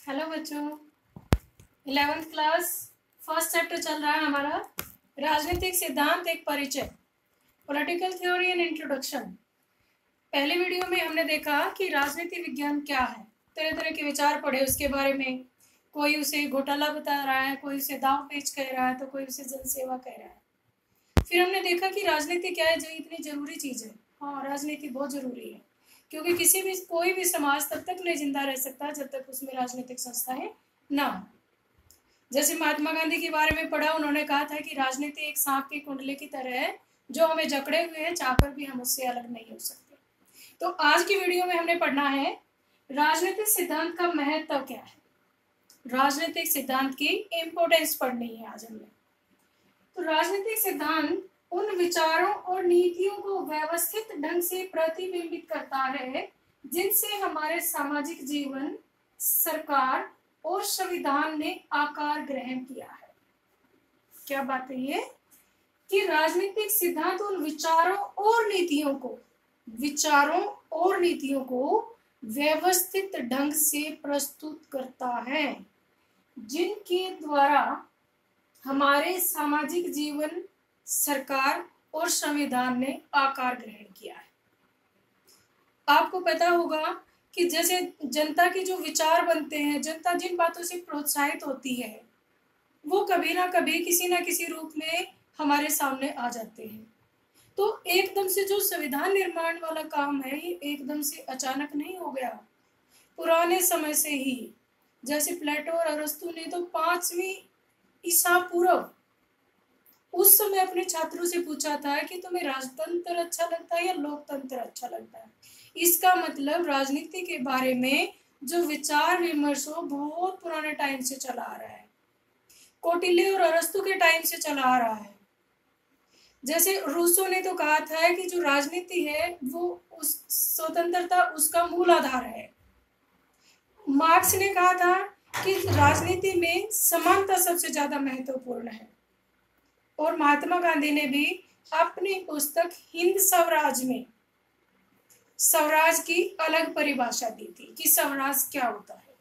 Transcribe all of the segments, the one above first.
Hello बच्चों, 11th class first chapter चल रहा है हमारा राजनीतिक सिद्धांत एक परिचय, पॉलिटिकल थ्योरी एंड इंट्रोडक्शन। पहले वीडियो में हमने देखा कि राजनीति विज्ञान क्या है, तरह तरह के विचार पढ़े उसके बारे में। कोई उसे घोटाला बता रहा है, कोई उसे दाव पेच कह रहा है, तो कोई उसे जनसेवा कह रहा है। फिर हमने देखा कि राजनीति क्या है, जो इतनी जरूरी चीज़ है। हाँ, राजनीति बहुत जरूरी है, क्योंकि कोई भी समाज तब तक नहीं जिंदा रह सकता जब तक उसमें राजनीतिक संस्थाएं ना हो। जैसे महात्मा गांधी के बारे में पढ़ा, उन्होंने कहा था कि राजनीति एक सांप की कुंडली की तरह है, जो हमें जकड़े हुए है, चाहकर भी हम उससे अलग नहीं हो सकते। तो आज की वीडियो में हमने पढ़ना है राजनीतिक सिद्धांत का महत्व क्या है। राजनीतिक सिद्धांत की इम्पोर्टेंस पढ़नी है आज हमने। तो राजनीतिक सिद्धांत उन विचारों और नीतियों को व्यवस्थित ढंग से प्रतिबिंबित करता है जिनसे हमारे सामाजिक जीवन, सरकार और संविधान ने आकार ग्रहण किया है। क्या बात है ये कि राजनीतिक सिद्धांत उन विचारों और नीतियों को व्यवस्थित ढंग से प्रस्तुत करता है जिनके द्वारा हमारे सामाजिक जीवन, सरकार और संविधान ने आकार ग्रहण किया है। आपको पता होगा कि जैसे जनता के जो विचार बनते हैं, जनता जिन बातों से प्रोत्साहित होती है, वो कभी ना कभी किसी ना किसी रूप में हमारे सामने आ जाते हैं। तो एकदम से जो संविधान निर्माण वाला काम है, ये एकदम से अचानक नहीं हो गया। पुराने समय से ही, जैसे प्लेटो और अरस्तु ने तो 5वीं ईसा पूर्व उस समय अपने छात्रों से पूछा था कि तुम्हें राजतंत्र अच्छा लगता है या लोकतंत्र अच्छा लगता है। इसका मतलब राजनीति के बारे में जो विचार विमर्श हो, बहुत पुराने टाइम से चला आ रहा है, कौटिल्य और अरस्तु के टाइम से चला आ रहा है। जैसे रूसो ने तो कहा था कि जो राजनीति है वो उस स्वतंत्रता उसका मूल आधार है। मार्क्स ने कहा था कि राजनीति में समानता सबसे ज्यादा महत्वपूर्ण है। और महात्मा गांधी ने भी अपनी पुस्तक हिंद स्वराज में स्वराज की अलग परिभाषा दी थी कि स्वराज क्या होता है।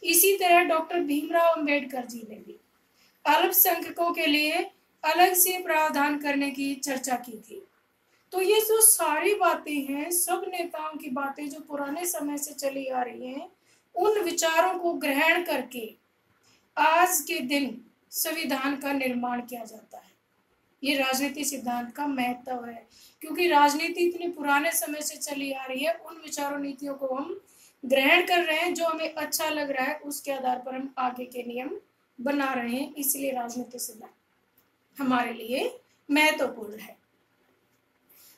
इसी तरह डॉक्टर भीमराव अंबेडकर जी ने भी अल्पसंख्यकों के लिए अलग से प्रावधान करने की चर्चा की थी। तो ये जो सारी बातें हैं, सब नेताओं की बातें जो पुराने समय से चली आ रही हैं, उन विचारों को ग्रहण करके आज के दिन संविधान का निर्माण किया जाता है। ये राजनीति सिद्धांत का महत्व है, क्योंकि राजनीति इतने पुराने समय से चली आ रही है। उन विचारों नीतियों को हम ग्रहण कर रहे हैं, जो हमें अच्छा लग रहा है उसके आधार पर हम आगे के नियम बना रहे हैं। इसलिए राजनीति सिद्धांत हमारे लिए महत्वपूर्ण है।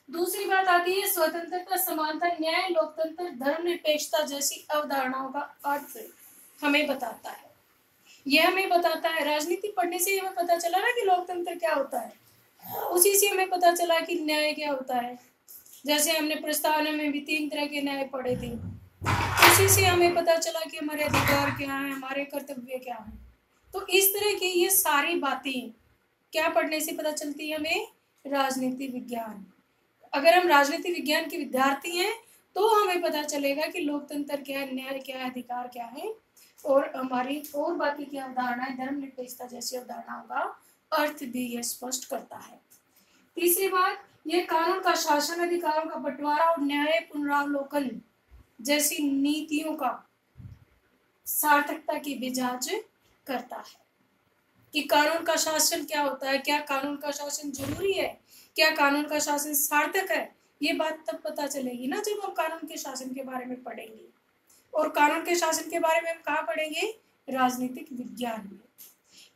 दूसरी बात आती है स्वतंत्रता, समानता, न्याय, लोकतंत्र, धर्मनिरपेक्षता जैसी अवधारणाओं का अर्थ हमें बताता है। यह हमें बताता है, राजनीति पढ़ने से हमें पता चला ना कि लोकतंत्र क्या होता है, उसी से हमें पता चला कि न्याय क्या होता है। जैसे हमने प्रस्तावना में भी 3 तरह के न्याय पढ़े थे, उसी से हमें पता चला कि हमारे अधिकार क्या है, हमारे कर्तव्य क्या है। तो इस तरह की ये सारी बातें क्या पढ़ने से पता चलती है हमें? राजनीति विज्ञान। अगर हम राजनीति विज्ञान के विद्यार्थी हैं तो हमें पता चलेगा कि लोकतंत्र क्या है, न्याय क्या है, अधिकार क्या है, और हमारी और बाकी की अवधारणाएं, धर्मनिरपेक्षता जैसी अवधारणाओं का अर्थ भी यह स्पष्ट करता है। तीसरी बात, यह कानून का शासन, अधिकारों का बंटवारा और न्याय पुनरावलोकन जैसी नीतियों का सार्थकता की भी जांच करता है कि कानून का शासन क्या होता है, क्या कानून का शासन जरूरी है, क्या कानून का शासन सार्थक है। ये बात तब पता चलेगी ना जब हम कानून के शासन के बारे में पढ़ेंगे। और कानून के शासन के बारे में हम कहाँ पढ़ेंगे? राजनीतिक विज्ञान में।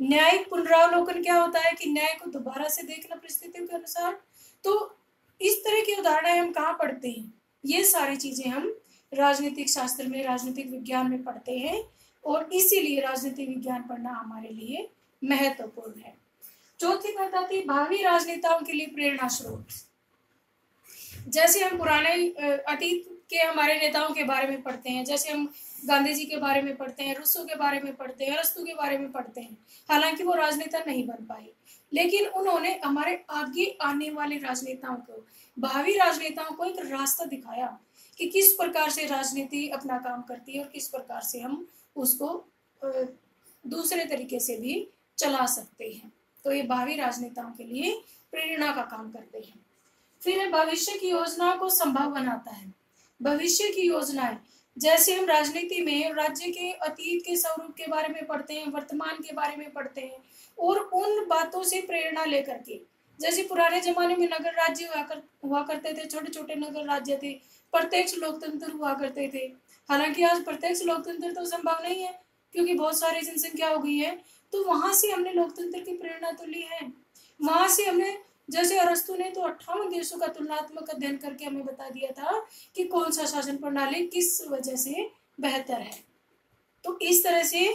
न्यायिक पुनरावलोकन क्या होता है कि न्याय को दोबारा से देखना परिस्थितियों के अनुसार। तो इस तरह की उदाहरण हम कहाँ पढ़ते हैं? ये सारी चीजें हम राजनीतिक शास्त्र में, राजनीतिक विज्ञान में पढ़ते हैं, और इसीलिए राजनीतिक विज्ञान पढ़ना हमारे लिए महत्वपूर्ण है। चौथी बात आती है भावी राजनेताओं के लिए प्रेरणा स्रोत। जैसे हम पुराने अतीत के हमारे नेताओं के बारे में पढ़ते हैं, जैसे हम गांधी जी के बारे में पढ़ते हैं, रूसो के बारे में पढ़ते हैं, अरस्तु के बारे में पढ़ते हैं। हालांकि वो राजनेता नहीं बन पाए, लेकिन उन्होंने हमारे आगे आने वाले राजनेताओं को, भावी राजनेताओं को एक रास्ता दिखाया कि किस प्रकार से राजनीति अपना काम करती है और किस प्रकार से हम उसको दूसरे तरीके से भी चला सकते हैं। तो ये भावी राजनेताओं के लिए प्रेरणा का काम करते हैं। फिर है भविष्य की योजनाओं को संभव बनाता है। भविष्य की योजनाएं, जैसे हम राजनीति में राज्य के अतीत के स्वरूप के बारे में पढ़ते हैं, वर्तमान के बारे में पढ़ते हैं, और उन बातों से प्रेरणा लेकर के, जैसे पुराने जमाने में नगर राज्य हुआ करते थे, छोटे छोटे नगर राज्य थे, प्रत्यक्ष लोकतंत्र हुआ करते थे। हालांकि आज प्रत्यक्ष लोकतंत्र तो संभव नहीं है क्योंकि बहुत सारी जनसंख्या हो गई है, तो वहां से हमने लोकतंत्र की प्रेरणा तो ली है। वहां से हमने, जैसे अरस्तु ने तो 58 देशों का तुलनात्मक अध्ययन करके हमें बता दिया था कि कौन सा शासन प्रणाली किस वजह से बेहतर है। तो इस तरह से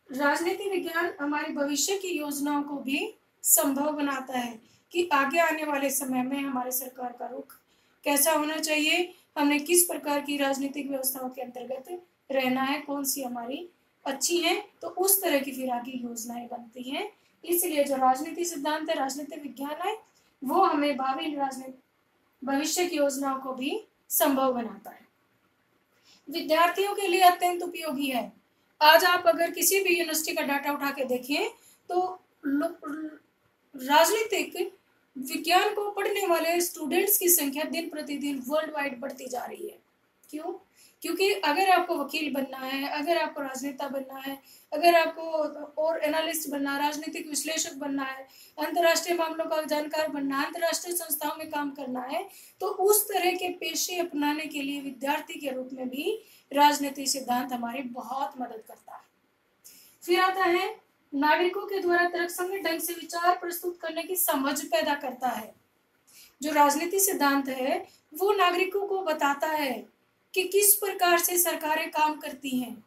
राजनीति विज्ञान हमारी भविष्य की योजनाओं को भी संभव बनाता है कि आगे आने वाले समय में हमारे सरकार का रुख कैसा होना चाहिए, हमें किस प्रकार की राजनीतिक व्यवस्थाओं के अंतर्गत रहना है, कौन सी हमारी अच्छी है, तो उस तरह की फिर आगे योजनाएं बनती हैं। इसलिए जो राजनीति सिद्धांत है, राजनीति विज्ञान है, वो हमें भावी भविष्य की योजनाओं को भी संभव बनाता है। विद्यार्थियों के लिए अत्यंत उपयोगी है। आज आप अगर किसी भी यूनिवर्सिटी का डाटा उठा के देखें तो राजनीतिक विज्ञान को पढ़ने वाले स्टूडेंट्स की संख्या दिन प्रतिदिन वर्ल्ड वाइड बढ़ती जा रही है। क्यों? क्योंकि अगर आपको वकील बनना है, अगर आपको राजनेता बनना है, अगर आपको और एनालिस्ट बनना है, राजनीतिक विश्लेषक बनना है, अंतर्राष्ट्रीय मामलों का जानकार बनना है, अंतर्राष्ट्रीय संस्थाओं में काम करना है, तो उस तरह के पेशे अपनाने के लिए विद्यार्थी के रूप में भी राजनीति सिद्धांत हमारी बहुत मदद करता है। फिर आता है नागरिकों के द्वारा तर्कसंगत ढंग से विचार प्रस्तुत करने की समझ पैदा करता है। जो राजनीति सिद्धांत है वो नागरिकों को बताता है कि किस प्रकार से सरकारें काम करती हैं,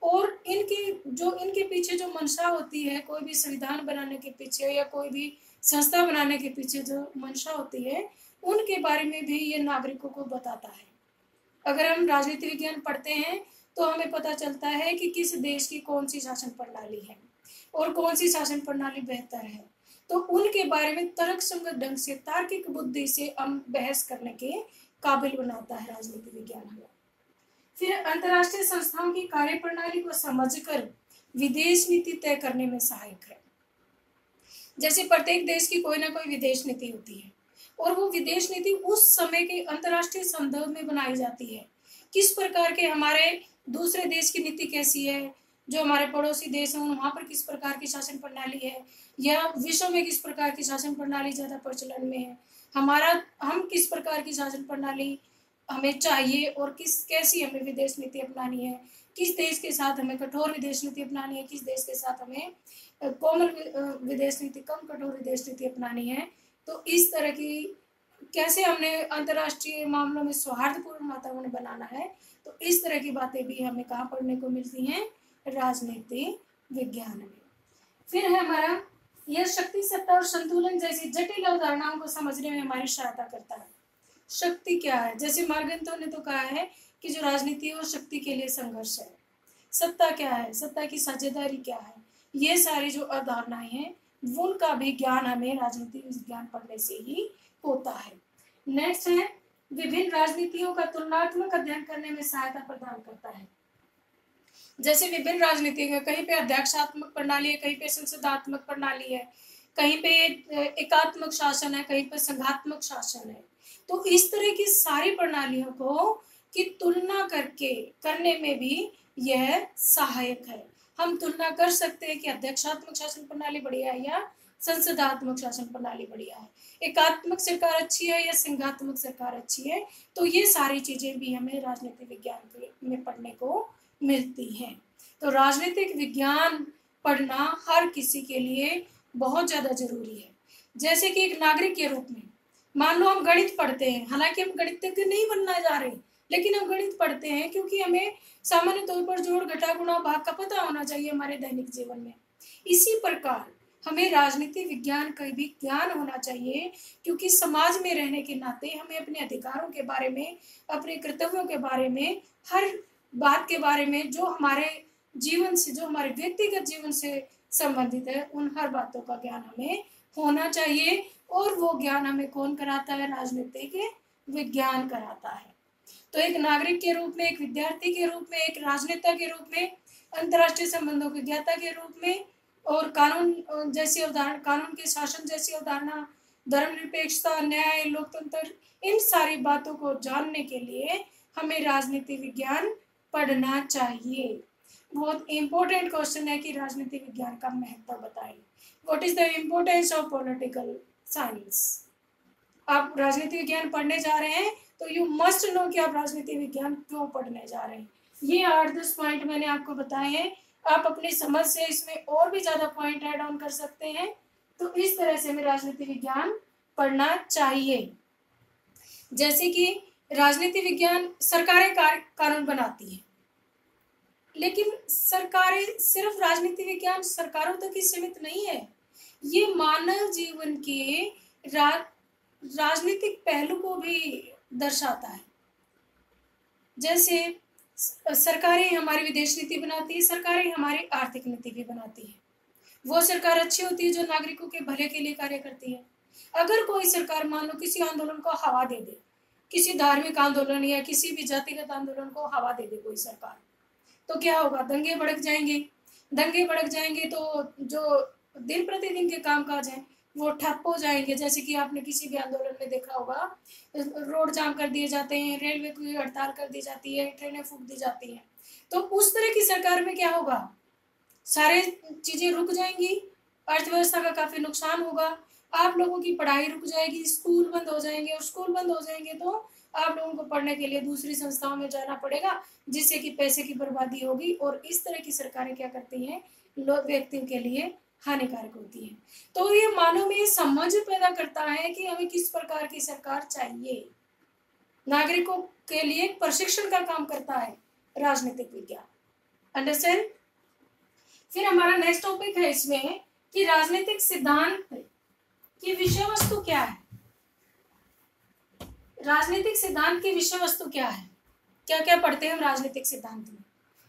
और इनके पीछे जो मंशा होती है, कोई भी संविधान बनाने के पीछे या कोई भी संस्था बनाने के पीछे जो मंशा होती है, उनके बारे में भी ये नागरिकों को बताता है। अगर हम राजनीति विज्ञान पढ़ते हैं तो हमें पता चलता है कि किस देश की कौन सी शासन प्रणाली है और कौन सी शासन प्रणाली बेहतर है, तो उनके बारे में तर्कसंगत ढंग से, तार्किक बुद्धि से हम बहस करने के काबिल बनाता है राजनीति विज्ञान हमें। फिर अंतर्राष्ट्रीय संस्थाओं की कार्यप्रणाली को समझकर विदेश नीति तय करने में सहायक है। जैसे प्रत्येक देश की कोई ना कोई विदेश नीति होती है, और वो विदेश नीति उस समय के अंतर्राष्ट्रीय संदर्भ में बनाई जाती है। किस प्रकार के हमारे दूसरे देश की नीति कैसी है, जो हमारे पड़ोसी देश हैं वहाँ पर किस प्रकार की शासन प्रणाली है, या विश्व में किस प्रकार की शासन प्रणाली ज़्यादा प्रचलन में है, हम किस प्रकार की शासन प्रणाली हमें चाहिए, और कैसी हमें विदेश नीति अपनानी है, किस देश के साथ हमें कठोर विदेश नीति अपनानी है, किस देश के साथ हमें कोमल विदेश नीति, कम कठोर विदेश नीति अपनानी है। तो इस तरह की कैसे हमने अंतर्राष्ट्रीय मामलों में सौहार्दपूर्ण वातावरण बनाना है, तो इस तरह की बातें भी हमें कहाँ पढ़ने को मिलती हैं, राजनीति विज्ञान में। फिर है हमारा यह शक्ति, सत्ता और संतुलन जैसी जटिल अवधारणाओं को समझने में हमारी सहायता करता है। शक्ति क्या है? जैसे मार्गंतो ने तो कहा है कि जो राजनीति और शक्ति के लिए संघर्ष है। सत्ता क्या है? सत्ता की साझेदारी क्या है? ये सारी जो अवधारणाएं हैं उनका भी ज्ञान हमें राजनीति विज्ञान पढ़ने से ही होता है। नेक्स्ट है विभिन्न राजनीतियों का तुलनात्मक अध्ययन करने में सहायता प्रदान करता है। जैसे विभिन्न राजनीति में कहीं पे अध्यक्षात्मक प्रणाली है, कहीं पे संसदात्मक प्रणाली है, कहीं पे एकात्मक शासन है, कहीं पे संघात्मक शासन है। तो इस तरह की सारी प्रणालियों को की तुलना करने में भी यह सहायक है। हम तुलना कर सकते हैं कि अध्यक्षात्मक शासन प्रणाली बढ़िया है या संसदात्मक शासन प्रणाली बढ़िया है, एकात्मक सरकार अच्छी है या संघात्मक सरकार अच्छी है। तो ये सारी चीजें भी हमें राजनीति विज्ञान में पढ़ने को मिलती हैं। तो राजनीतिक विज्ञान पढ़ना हर किसी के लिए बहुत ज्यादा जरूरी है। जैसे कि एक नागरिक के रूप में मान लो हम गणित पढ़ते हैं, हालांकि हम गणितज्ञ नहीं बनना जा रहे, लेकिन हम गणित पढ़ते हैं क्योंकि हमें सामान्य तौर पर जोड़ घटा गुणा भाग का पता होना चाहिए हमारे दैनिक जीवन में। इसी प्रकार हमें राजनीति विज्ञान का भी ज्ञान होना चाहिए, क्योंकि समाज में रहने के नाते हमें अपने अधिकारों के बारे में, अपने कर्तव्यों के बारे में, हर बात के बारे में जो हमारे जीवन से, जो हमारे व्यक्तिगत जीवन से संबंधित है, उन हर बातों का ज्ञान हमें होना चाहिए। और वो ज्ञान हमें कौन कराता है? राजनीतिक विज्ञान कराता है। तो एक नागरिक के रूप में, एक विद्यार्थी के रूप में, एक राजनेता के रूप में, अंतर्राष्ट्रीय संबंधों के ज्ञाता के रूप में, और कानून जैसी अवधारणा, कानून के शासन जैसी अवधारणा, धर्मनिरपेक्षता, न्याय, लोकतंत्र, इन सारी बातों को जानने के लिए हमें राजनीति विज्ञान पढ़ना चाहिए। बहुत इंपॉर्टेंट क्वेश्चन है कि राजनीति विज्ञान का महत्व बताइए। What is the importance of political science. आप राजनीति विज्ञान पढ़ने जा रहे हैं तो यू मस्ट नो कि आप राजनीति विज्ञान क्यों पढ़ने जा रहे हैं। ये 8-10 पॉइंट मैंने आपको बताए हैं। आप अपनी समझ से इसमें और भी ज्यादा पॉइंट ऐड ऑन कर सकते हैं। तो इस तरह से हमें राजनीति विज्ञान पढ़ना चाहिए। जैसे कि राजनीति विज्ञान सरकारें कानून बनाती है, लेकिन सरकारें सिर्फ राजनीति विज्ञान सरकारों तक ही सीमित नहीं है। ये मानव जीवन के राजनीतिक पहलू को भी दर्शाता है। जैसे सरकारें हमारी विदेश नीति बनाती है, सरकारें हमारी आर्थिक नीति भी बनाती है। वो सरकार अच्छी होती है जो नागरिकों के भले के लिए कार्य करती है। अगर कोई सरकार मान लो किसी आंदोलन को हवा दे दे, किसी धार्मिक आंदोलन या किसी भी जातिगत आंदोलन को हवा दे दे कोई सरकार, तो क्या होगा? दंगे भड़क जाएंगे। दंगे भड़क जाएंगे तो जो दिन प्रतिदिन के कामकाज हैं वो ठप हो जाएंगे। जैसे कि आपने किसी भी आंदोलन में देखा होगा, रोड जाम कर दिए जाते हैं, रेलवे की हड़ताल कर दी जाती है, ट्रेनें फूंक दी जाती हैं। तो उस तरह की सरकार में क्या होगा? सारे चीजें रुक जाएंगी, अर्थव्यवस्था का काफी नुकसान होगा, आप लोगों की पढ़ाई रुक जाएगी, स्कूल बंद हो जाएंगे, और स्कूल बंद हो जाएंगे तो आप लोगों को पढ़ने के लिए दूसरी संस्थाओं में जाना पड़ेगा, जिससे कि पैसे की बर्बादी होगी। और इस तरह की सरकारें क्या करती हैं? लोग व्यक्तियों के लिए हानिकारक होती है। तो ये मानव में समझ पैदा करता है कि हमें किस प्रकार की सरकार चाहिए। नागरिकों के लिए प्रशिक्षण का काम करता है राजनीतिक विज्ञान। अंडरस्टैंड? फिर हमारा नेक्स्ट टॉपिक है इसमें कि राजनीतिक सिद्धांत की विषय वस्तु क्या है। राजनीतिक सिद्धांत की विषय वस्तु क्या है? क्या क्या पढ़ते हैं हम राजनीतिक सिद्धांत में?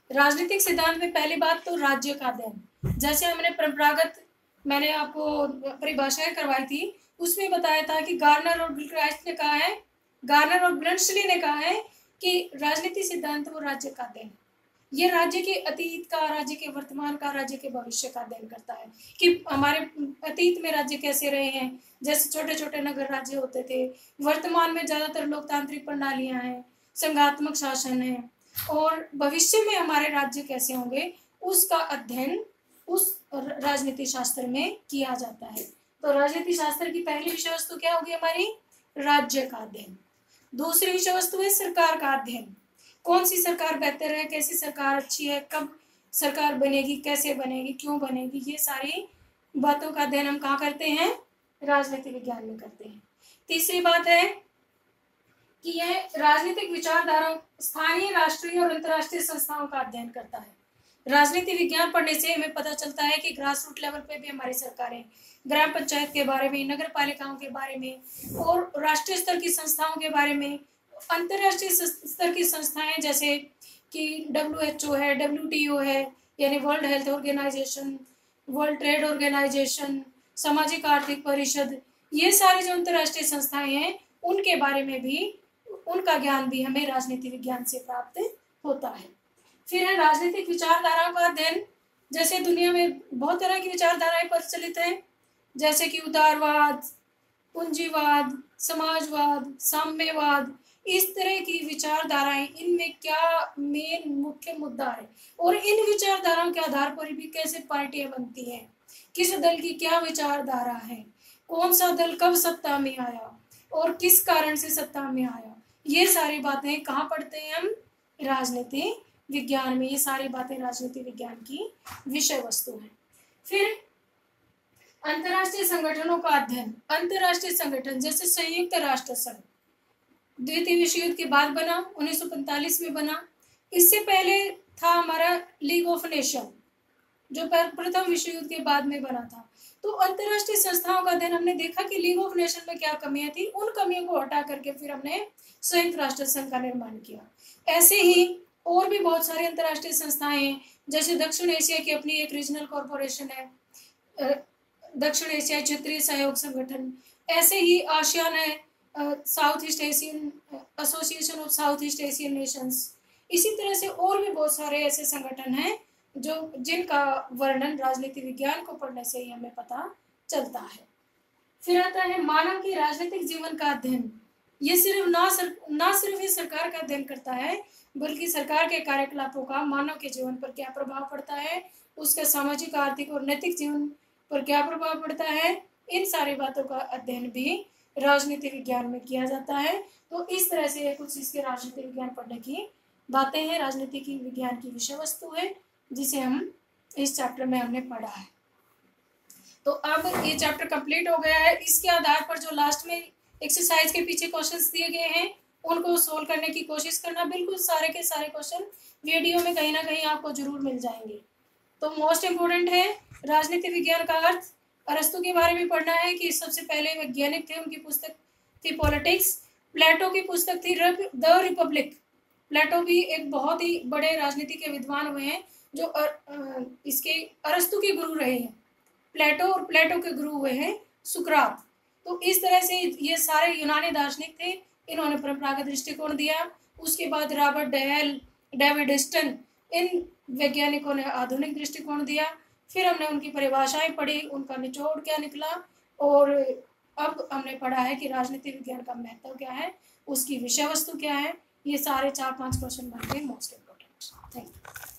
राजनीतिक सिद्धांत में पहली बात तो राज्य का अध्ययन। जैसे हमने परंपरागत, मैंने आपको परिभाषाएं करवाई थी, उसमें बताया था कि गार्नर और गिलक्राइस्ट ने कहा है, गार्नर और ब्लंटसली ने कहा है कि राजनीति सिद्धांत वो राज्य का अध्ययन, ये राज्य के अतीत का, राज्य के वर्तमान का, राज्य के भविष्य का अध्ययन करता है कि हमारे अतीत में राज्य कैसे रहे हैं, जैसे छोटे छोटे नगर राज्य होते थे, वर्तमान में ज्यादातर लोकतांत्रिक प्रणालियां हैं, संघात्मक शासन है, और भविष्य में हमारे राज्य कैसे होंगे उसका अध्ययन उस राजनीति शास्त्र में किया जाता है। तो राजनीति शास्त्र की पहली विषय वस्तु क्या होगी हमारी? राज्य का अध्ययन। दूसरी विषय वस्तु है सरकार का अध्ययन। कौन सी सरकार बेहतर है, कैसी सरकार अच्छी है, कब सरकार बनेगी, कैसे बनेगी, क्यों बनेगी, ये सारी बातों का अध्ययन हम कहाँ करते हैं? राजनीति विज्ञान में करते हैं। तीसरी बात है कि यह राजनीतिक विचारधाराओं, स्थानीय, राष्ट्रीय और अंतर्राष्ट्रीय संस्थाओं का अध्ययन करता है। राजनीति विज्ञान पढ़ने से हमें पता चलता है कि ग्रास रूट लेवल पे भी हमारी सरकारें, ग्राम पंचायत के बारे में, नगर पालिकाओं के बारे में, और राष्ट्रीय स्तर की संस्थाओं के बारे में, अंतर्राष्ट्रीय स्तर की संस्थाएं जैसे कि WHO है, WTO है, यानी world health organization, world trade organization, सामाजिक आर्थिक परिषद, ये सारी जो अंतर्राष्ट्रीय संस्थाएं हैं उनके बारे में भी, उनका ज्ञान भी हमें राजनीति विज्ञान से प्राप्त होता है। फिर है राजनीतिक विचारधाराओं का अध्ययन। जैसे दुनिया में बहुत तरह की विचारधाराएं प्रचलित हैं, जैसे कि उदारवाद, पूंजीवाद, समाजवाद, साम्यवाद, इस तरह की विचारधाराएं, इनमें क्या मेन मुख्य मुद्दा है, और इन विचारधाराओं के आधार पर भी कैसे पार्टियां बनती हैं, किस दल की क्या विचारधारा है, कौन सा दल कब सत्ता में आया और किस कारण से सत्ता में आया, ये सारी बातें कहाँ पढ़ते हैं हम? राजनीति विज्ञान में। ये सारी बातें राजनीति विज्ञान की विषय वस्तु हैं। फिर अंतर्राष्ट्रीय संगठनों का अध्ययन। अंतर्राष्ट्रीय संगठन जैसे संयुक्त राष्ट्र संघ द्वितीय विश्व युद्ध के बाद बना, 1945 में बना। इससे पहले था हमारा लीग ऑफ नेशन, जो प्रथम विश्व युद्ध के बाद में बना था। तो अंतर्राष्ट्रीय संस्थाओं का अध्ययन हमने देखा कि लीग ऑफ नेशन में क्या कमियां थी, उन कमियों को हटा करके फिर हमने संयुक्त राष्ट्र संघ का निर्माण किया। ऐसे ही और भी बहुत सारी अंतर्राष्ट्रीय संस्थाएं हैं, जैसे दक्षिण एशिया की अपनी एक रीजनल कॉरपोरेशन है, दक्षिण एशिया क्षेत्रीय सहयोग संगठन। ऐसे ही आसियान है, south east Asian association of south east Asian Nations. इसी तरह से और भी बहुत सारे ऐसे संगठन हैं जो जिनका वर्णन राजनीति विज्ञान को पढ़ने से ही हमें पता चलता है। फिर आता है मानव के राजनीतिक जीवन का अध्ययन। ये सिर्फ ना सिर्फ ये सरकार का अध्ययन करता है, बल्कि सरकार के कार्यकलापों का मानव के जीवन पर क्या प्रभाव पड़ता है, उसके सामाजिक, आर्थिक और नैतिक जीवन पर क्या प्रभाव पड़ता है, इन सारी बातों का अध्ययन भी राजनीति विज्ञान में किया जाता है। तो इस तरह से कुछ इसके राजनीति विज्ञान पढ़ने की बातें हैं। राजनीति की विज्ञान की विषय वस्तु है जिसे हम इस चैप्टर में हमने पढ़ा है। तो अब ये चैप्टर कंप्लीट हो गया है। इसके आधार पर जो लास्ट में एक्सरसाइज के पीछे क्वेश्चंस दिए गए हैं उनको सोल्व करने की कोशिश करना। बिल्कुल सारे के सारे क्वेश्चन वीडियो में कहीं ना कहीं आपको जरूर मिल जाएंगे। तो मोस्ट इम्पोर्टेंट है राजनीति विज्ञान का अर्थ। अरस्तु के बारे में पढ़ना है कि सबसे पहले वैज्ञानिक थे, उनकी पुस्तक थी पॉलिटिक्स। प्लेटो की पुस्तक थी द रिपब्लिक। प्लेटो भी एक बहुत ही बड़े राजनीति के विद्वान हुए हैं जो इसके अरस्तु के गुरु रहे हैं। प्लेटो और प्लेटो के गुरु हुए हैं सुकरात। तो इस तरह से ये सारे यूनानी दार्शनिक थे, इन्होंने परंपरागत दृष्टिकोण दिया। उसके बाद रॉबर्ट डेल, डेविड स्टन, इन वैज्ञानिकों ने आधुनिक दृष्टिकोण दिया। फिर हमने उनकी परिभाषाएं पढ़ी, उनका निचोड़ क्या निकला, और अब हमने पढ़ा है कि राजनीति विज्ञान का महत्व क्या है, उसकी विषय वस्तु क्या है। ये सारे 4-5 क्वेश्चन बन गए मोस्ट इम्पोर्टेंट। Thank you.